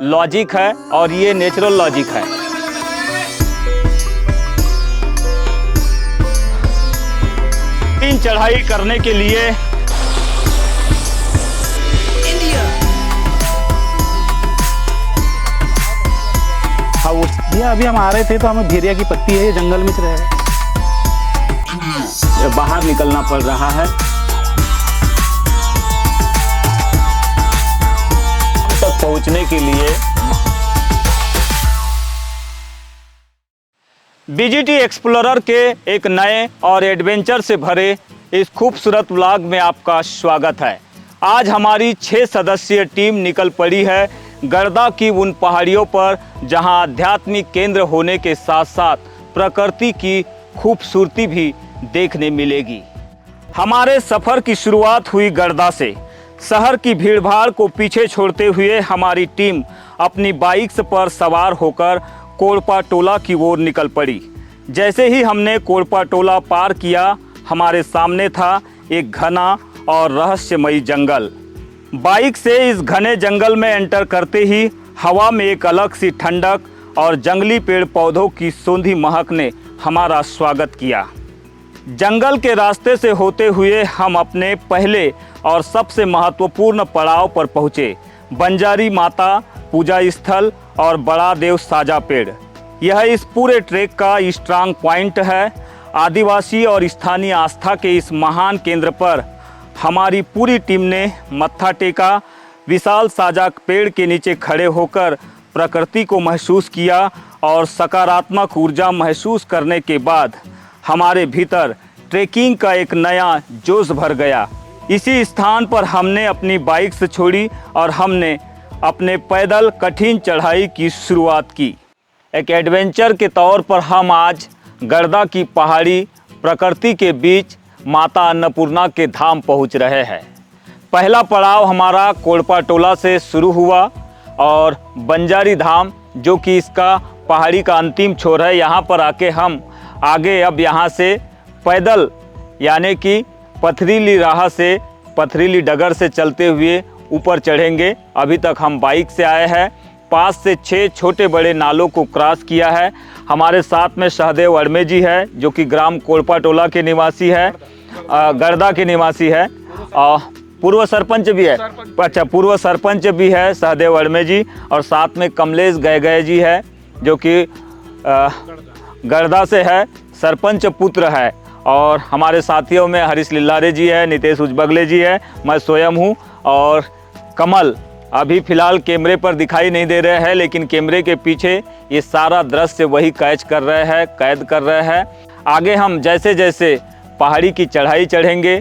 Logic है और ये नेचुरल लॉजिक है। इन चढ़ाई करने के लिए भैया अभी हम आ रहे थे तो हमें भेड़िया की पत्ती है, जंगल में रहे, बाहर निकलना पड़ रहा है। तक पहुंचने के लिए बीजीटी एक्सप्लोरर के एक नए और एडवेंचर से भरे इस खूबसूरत व्लॉग में आपका स्वागत है। आज हमारी 6 सदस्यीय टीम निकल पड़ी है गर्दा की उन पहाड़ियों पर जहां आध्यात्मिक केंद्र होने के साथ साथ प्रकृति की खूबसूरती भी देखने मिलेगी। हमारे सफ़र की शुरुआत हुई गर्दा से। शहर की भीड़भाड़ को पीछे छोड़ते हुए हमारी टीम अपनी बाइक्स पर सवार होकर कोड़पा टोला की ओर निकल पड़ी। जैसे ही हमने कोड़पा टोला पार किया, हमारे सामने था एक घना और रहस्यमयी जंगल। बाइक से इस घने जंगल में एंटर करते ही हवा में एक अलग सी ठंडक और जंगली पेड़ पौधों की सोंधी महक ने हमारा स्वागत किया। जंगल के रास्ते से होते हुए हम अपने पहले और सबसे महत्वपूर्ण पड़ाव पर पहुँचे, बंजारी माता पूजा स्थल और बड़ा देव साजा पेड़। यह इस पूरे ट्रैक का स्ट्रांग पॉइंट है। आदिवासी और स्थानीय आस्था के इस महान केंद्र पर हमारी पूरी टीम ने मत्था टेका। विशाल साजा पेड़ के नीचे खड़े होकर प्रकृति को महसूस किया और सकारात्मक ऊर्जा महसूस करने के बाद हमारे भीतर ट्रैकिंग का एक नया जोश भर गया। इसी स्थान पर हमने अपनी बाइक से छोड़ी और हमने अपने पैदल कठिन चढ़ाई की शुरुआत की। एक एडवेंचर के तौर पर हम आज गर्दा की पहाड़ी प्रकृति के बीच माता अन्नपूर्णा के धाम पहुंच रहे हैं। पहला पड़ाव हमारा कोड़पा टोला से शुरू हुआ और बंजारी धाम, जो कि इसका पहाड़ी का अंतिम छोर है, यहाँ पर आके हम आगे अब यहाँ से पैदल यानी कि पथरीली राह से, पथरीली डगर से चलते हुए ऊपर चढ़ेंगे। अभी तक हम बाइक से आए हैं। 5 से 6 छोटे बड़े नालों को क्रॉस किया है। हमारे साथ में सहदेव अड़मे जी है, जो कि ग्राम कोड़पा टोला के निवासी है, गर्दा के निवासी है, और पूर्व सरपंच भी है। अच्छा, पूर्व सरपंच भी है सहदेव अड़मे जी, और साथ में कमलेश गए जी है, जो कि गर्दा से है, सरपंच पुत्र है। और हमारे साथियों में हरीश लिल्लारे जी है, नितेश उजबगले जी है, मैं स्वयं हूँ, और कमल अभी फ़िलहाल कैमरे पर दिखाई नहीं दे रहे हैं, लेकिन कैमरे के पीछे ये सारा दृश्य वही कैच कर रहे हैं, कैद कर रहे हैं। आगे हम जैसे जैसे पहाड़ी की चढ़ाई चढ़ेंगे,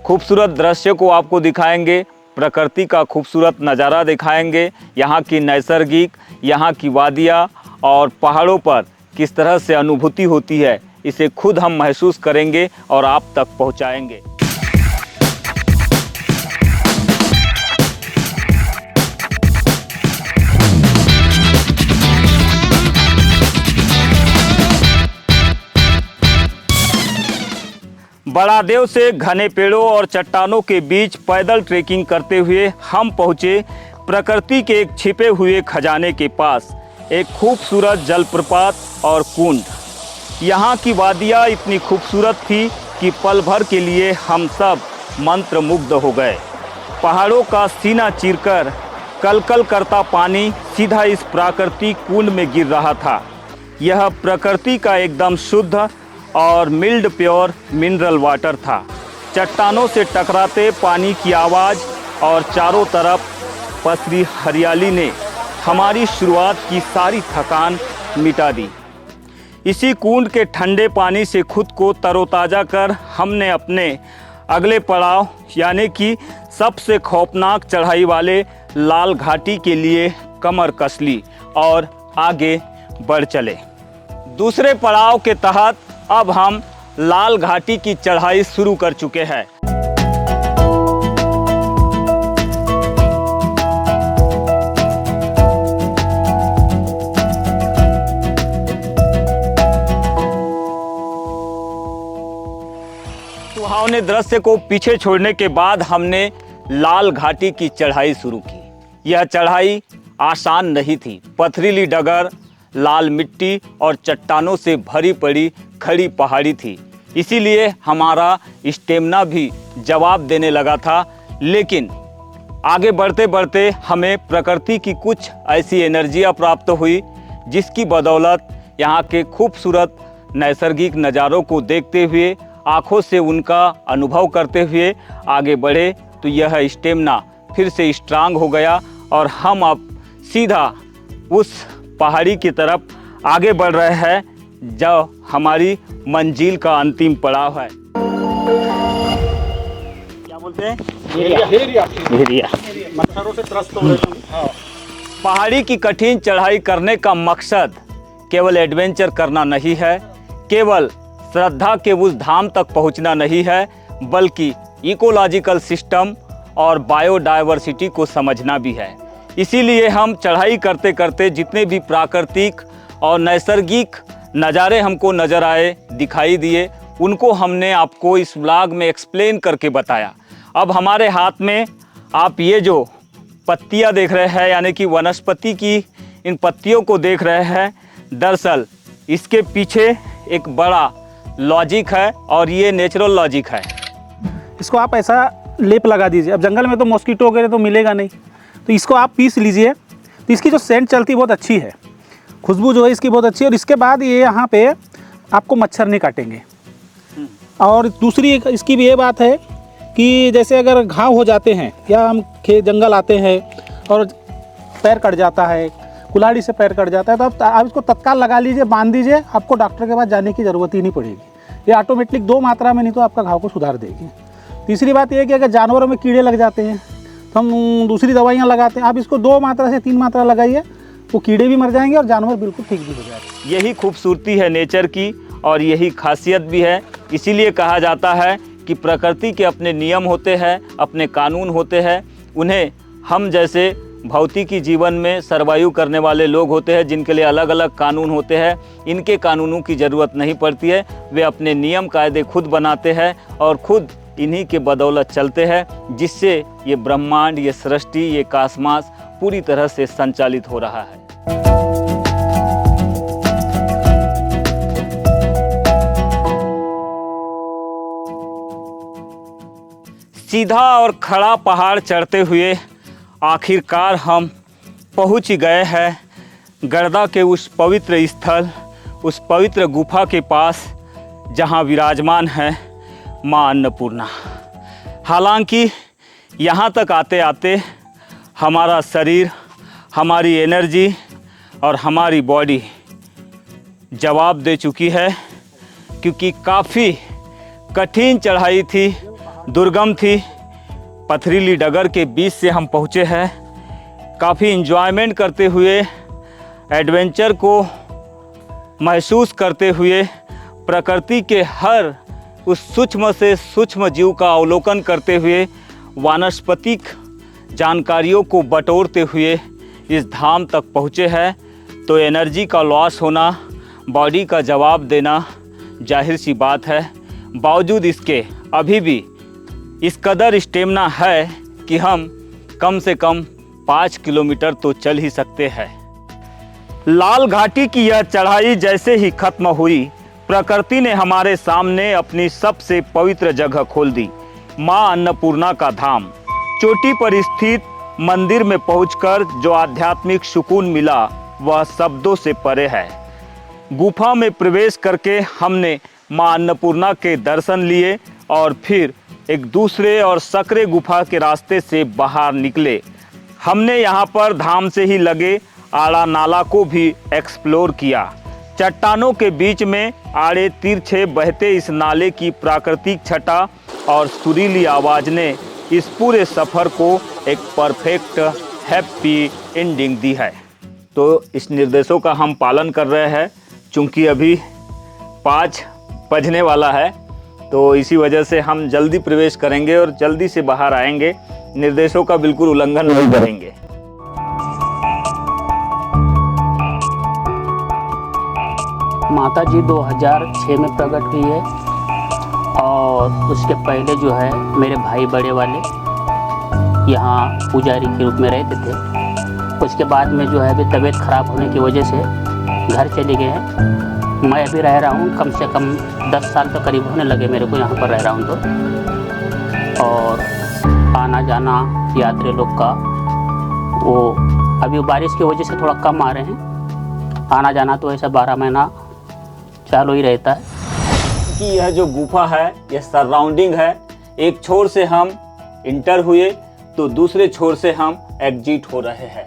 खूबसूरत दृश्य को आपको दिखाएंगे, प्रकृति का खूबसूरत नज़ारा दिखाएंगे, यहाँ की नैसर्गिक, यहाँ की वादियाँ और पहाड़ों पर किस तरह से अनुभूति होती है, इसे खुद हम महसूस करेंगे और आप तक पहुँचाएंगे। बड़ा देव से घने पेड़ों और चट्टानों के बीच पैदल ट्रेकिंग करते हुए हम पहुँचे प्रकृति के एक छिपे हुए खजाने के पास, एक खूबसूरत जलप्रपात और कुंड। यहाँ की वादियाँ इतनी खूबसूरत थी कि पल भर के लिए हम सब मंत्रमुग्ध हो गए। पहाड़ों का सीना चीरकर कलकल करता पानी सीधा इस प्राकृतिक कुंड में गिर रहा था। यह प्रकृति का एकदम शुद्ध और मिल्ड प्योर मिनरल वाटर था। चट्टानों से टकराते पानी की आवाज़ और चारों तरफ पसरी हरियाली ने हमारी शुरुआत की सारी थकान मिटा दी। इसी कुंड के ठंडे पानी से खुद को तरोताज़ा कर हमने अपने अगले पड़ाव यानी कि सबसे खौफनाक चढ़ाई वाले लाल घाटी के लिए कमर कस ली और आगे बढ़ चले। दूसरे पड़ाव के तहत अब हम लाल घाटी की चढ़ाई शुरू कर चुके हैं। सुहावने दृश्य को पीछे छोड़ने के बाद हमने लाल घाटी की चढ़ाई शुरू की। यह चढ़ाई आसान नहीं थी। पथरीली डगर, लाल मिट्टी और चट्टानों से भरी पड़ी खड़ी पहाड़ी थी। इसीलिए हमारा स्टेमिना भी जवाब देने लगा था। लेकिन आगे बढ़ते बढ़ते हमें प्रकृति की कुछ ऐसी एनर्जियाँ प्राप्त हुई जिसकी बदौलत यहाँ के खूबसूरत नैसर्गिक नज़ारों को देखते हुए, आँखों से उनका अनुभव करते हुए आगे बढ़े तो यह स्टेमिना फिर से स्ट्रांग हो गया और हम अब सीधा उस पहाड़ी की तरफ आगे बढ़ रहे हैं जो हमारी मंजिल का अंतिम पड़ाव है। क्या बोलते हैं? भेड़िया। मच्छरों से त्रस्त हो रहे थे। पहाड़ी की कठिन चढ़ाई करने का मकसद केवल एडवेंचर करना नहीं है, केवल श्रद्धा के उस धाम तक पहुंचना नहीं है, बल्कि इकोलॉजिकल सिस्टम और बायोडायवर्सिटी को समझना भी है। इसीलिए हम चढ़ाई करते करते जितने भी प्राकृतिक और नैसर्गिक नज़ारे हमको नज़र आए, दिखाई दिए, उनको हमने आपको इस व्लॉग में एक्सप्लेन करके बताया। अब हमारे हाथ में आप ये जो पत्तियां देख रहे हैं, यानी कि वनस्पति की इन पत्तियों को देख रहे हैं, दरअसल इसके पीछे एक बड़ा लॉजिक है और ये नेचुरल लॉजिक है। इसको आप ऐसा लेप लगा दीजिए। अब जंगल में तो मॉस्किटो वगैरह तो मिलेगा नहीं, तो इसको आप पीस लीजिए तो इसकी जो सेंट चलती बहुत अच्छी है, खुशबू जो है इसकी बहुत अच्छी है। और इसके बाद ये यहाँ पे आपको मच्छर नहीं काटेंगे। और दूसरी इसकी भी ये बात है कि जैसे अगर घाव हो जाते हैं या हम जंगल आते हैं और पैर कट जाता है, कुल्हाड़ी से पैर कट जाता है, तो आप इसको तत्काल लगा लीजिए, बांध दीजिए, आपको डॉक्टर के पास जाने की ज़रूरत ही नहीं पड़ेगी। ये ऑटोमेटिक 2 मात्रा में नहीं तो आपका घाव को सुधार देगी। तीसरी बात यह है कि अगर जानवरों में कीड़े लग जाते हैं तो हम दूसरी दवाइयाँ लगाते हैं। आप इसको 2 मात्रा से 3 मात्रा लगाइए, वो कीड़े भी मर जाएंगे और जानवर बिल्कुल ठीक भी हो जाएंगे। यही खूबसूरती है नेचर की और यही खासियत भी है। इसीलिए कहा जाता है कि प्रकृति के अपने नियम होते हैं, अपने कानून होते हैं। उन्हें हम जैसे भौतिकी जीवन में सर्वाइव करने वाले लोग होते हैं जिनके लिए अलग अलग कानून होते हैं, इनके कानूनों की ज़रूरत नहीं पड़ती है। वे अपने नियम कायदे खुद बनाते हैं और खुद इन्हीं के बदौलत चलते हैं, जिससे ये ब्रह्मांड, ये सृष्टि, ये कासमास पूरी तरह से संचालित हो रहा है। सीधा और खड़ा पहाड़ चढ़ते हुए आखिरकार हम पहुंच गए हैं गर्दा के उस पवित्र स्थल, उस पवित्र गुफा के पास जहां विराजमान है माँ अन्नपूर्णा। हालांकि यहाँ तक आते आते हमारा शरीर, हमारी एनर्जी और हमारी बॉडी जवाब दे चुकी है, क्योंकि काफ़ी कठिन चढ़ाई थी, दुर्गम थी। पथरीली डगर के बीच से हम पहुँचे हैं। काफ़ी एंजॉयमेंट करते हुए, एडवेंचर को महसूस करते हुए, प्रकृति के हर उस सूक्ष्म से सूक्ष्म जीव का अवलोकन करते हुए, वानस्पतिक जानकारियों को बटोरते हुए इस धाम तक पहुँचे हैं। तो एनर्जी का लॉस होना, बॉडी का जवाब देना जाहिर सी बात है। बावजूद इसके अभी भी इस कदर स्टेमिना है कि हम कम से कम 5 किलोमीटर तो चल ही सकते हैं। लाल घाटी की यह चढ़ाई जैसे ही खत्म हुई, प्रकृति ने हमारे सामने अपनी सबसे पवित्र जगह खोल दी, माँ अन्नपूर्णा का धाम। चोटी पर स्थित मंदिर में पहुंचकर जो आध्यात्मिक सुकून मिला वह शब्दों से परे है। गुफा में प्रवेश करके हमने माँ अन्नपूर्णा के दर्शन लिए और फिर एक दूसरे और सकरे गुफा के रास्ते से बाहर निकले। हमने यहाँ पर धाम से ही लगे आड़ा नाला को भी एक्सप्लोर किया। चट्टानों के बीच में आड़े तिरछे बहते इस नाले की प्राकृतिक छटा और सुरीली आवाज़ ने इस पूरे सफ़र को एक परफेक्ट हैप्पी एंडिंग दी है। तो इस निर्देशों का हम पालन कर रहे हैं। चूँकि अभी 5 बजने वाला है, तो इसी वजह से हम जल्दी प्रवेश करेंगे और जल्दी से बाहर आएंगे। निर्देशों का बिल्कुल उल्लंघन नहीं करेंगे। माता जी 2006 में प्रकट हुई है और उसके पहले जो है मेरे भाई बड़े वाले यहाँ पुजारी के रूप में रहते थे। उसके बाद में जो है अभी तबीयत ख़राब होने की वजह से घर चले गए हैं। मैं अभी रह रहा हूँ, कम से कम 10 साल तो करीब होने लगे मेरे को यहाँ पर रह रहा हूँ तो। और आना जाना यात्री लोग का वो अभी बारिश की वजह से थोड़ा कम आ रहे हैं, आना जाना तो ऐसा 12 महीना चालू ही रहता है। कि यह जो गुफा है, यह सराउंडिंग है, एक छोर से हम इंटर हुए तो दूसरे छोर से हम एग्जिट हो रहे हैं।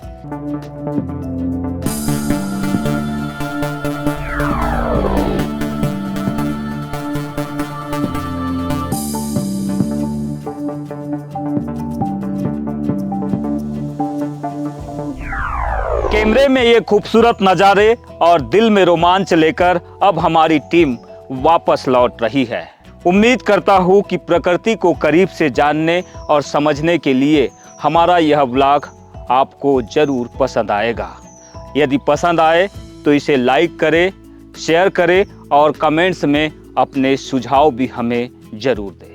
कैमरे में ये खूबसूरत नज़ारे और दिल में रोमांच लेकर अब हमारी टीम वापस लौट रही है। उम्मीद करता हूँ कि प्रकृति को करीब से जानने और समझने के लिए हमारा यह व्लॉग आपको ज़रूर पसंद आएगा। यदि पसंद आए तो इसे लाइक करें, शेयर करें और कमेंट्स में अपने सुझाव भी हमें ज़रूर दें।